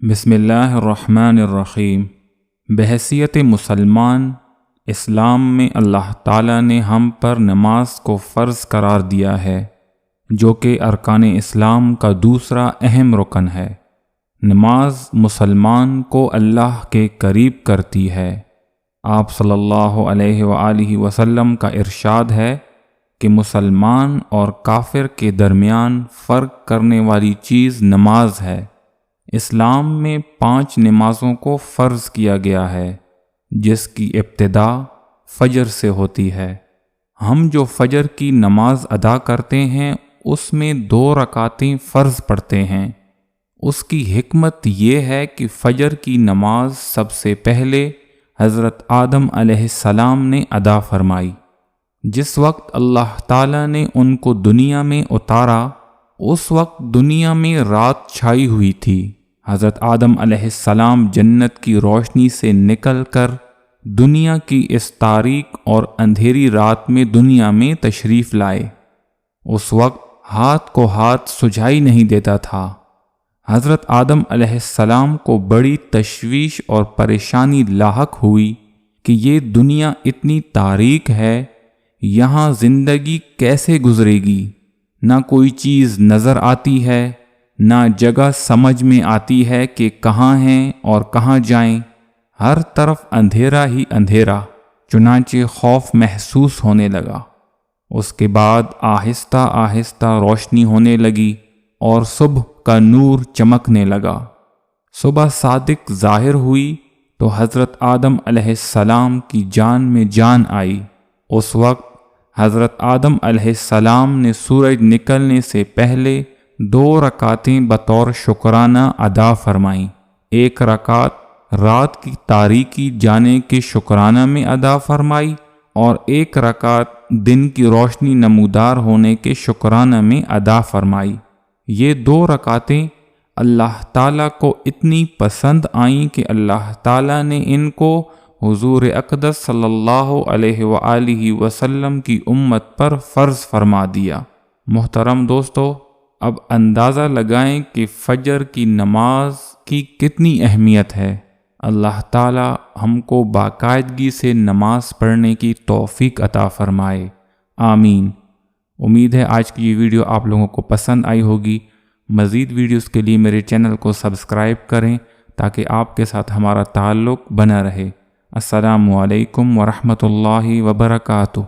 بسم اللہ الرحمن الرحیم۔ بحیثیت مسلمان اسلام میں اللہ تعالیٰ نے ہم پر نماز کو فرض قرار دیا ہے، جو کہ ارکان اسلام کا دوسرا اہم رکن ہے۔ نماز مسلمان کو اللہ کے قریب کرتی ہے۔ آپ صلی اللہ علیہ وآلہ وسلم کا ارشاد ہے کہ مسلمان اور کافر کے درمیان فرق کرنے والی چیز نماز ہے۔ اسلام میں 5 نمازوں کو فرض کیا گیا ہے، جس کی ابتدا فجر سے ہوتی ہے۔ ہم جو فجر کی نماز ادا کرتے ہیں اس میں 2 رکعتیں فرض پڑھتے ہیں۔ اس کی حکمت یہ ہے کہ فجر کی نماز سب سے پہلے حضرت آدم علیہ السلام نے ادا فرمائی۔ جس وقت اللہ تعالیٰ نے ان کو دنیا میں اتارا اس وقت دنیا میں رات چھائی ہوئی تھی۔ حضرت آدم علیہ السلام جنت کی روشنی سے نکل کر دنیا کی اس تاریک اور اندھیری رات میں دنیا میں تشریف لائے۔ اس وقت ہاتھ کو ہاتھ سجھائی نہیں دیتا تھا۔ حضرت آدم علیہ السلام کو بڑی تشویش اور پریشانی لاحق ہوئی کہ یہ دنیا اتنی تاریک ہے، یہاں زندگی کیسے گزرے گی؟ نہ کوئی چیز نظر آتی ہے، نہ جگہ سمجھ میں آتی ہے کہ کہاں ہیں اور کہاں جائیں۔ ہر طرف اندھیرا ہی اندھیرا، چنانچہ خوف محسوس ہونے لگا۔ اس کے بعد آہستہ آہستہ روشنی ہونے لگی اور صبح کا نور چمکنے لگا۔ صبح صادق ظاہر ہوئی تو حضرت آدم علیہ السلام کی جان میں جان آئی۔ اس وقت حضرت آدم علیہ السلام نے سورج نکلنے سے پہلے 2 رکعتیں بطور شکرانہ ادا فرمائیں۔ 1 رکعت رات کی تاریکی جانے کے شکرانہ میں ادا فرمائی اور 1 رکعت دن کی روشنی نمودار ہونے کے شکرانہ میں ادا فرمائی۔ یہ 2 رکعتیں اللہ تعالیٰ کو اتنی پسند آئیں کہ اللہ تعالیٰ نے ان کو حضور اقدس صلی اللہ علیہ وآلہ وسلم کی امت پر فرض فرما دیا۔ محترم دوستو، اب اندازہ لگائیں کہ فجر کی نماز کی کتنی اہمیت ہے۔ اللہ تعالیٰ ہم کو باقاعدگی سے نماز پڑھنے کی توفیق عطا فرمائے، آمین۔ امید ہے آج کی یہ ویڈیو آپ لوگوں کو پسند آئی ہوگی۔ مزید ویڈیوز کے لیے میرے چینل کو سبسکرائب کریں تاکہ آپ کے ساتھ ہمارا تعلق بنا رہے۔ السلام علیکم ورحمۃ اللہ وبرکاتہ۔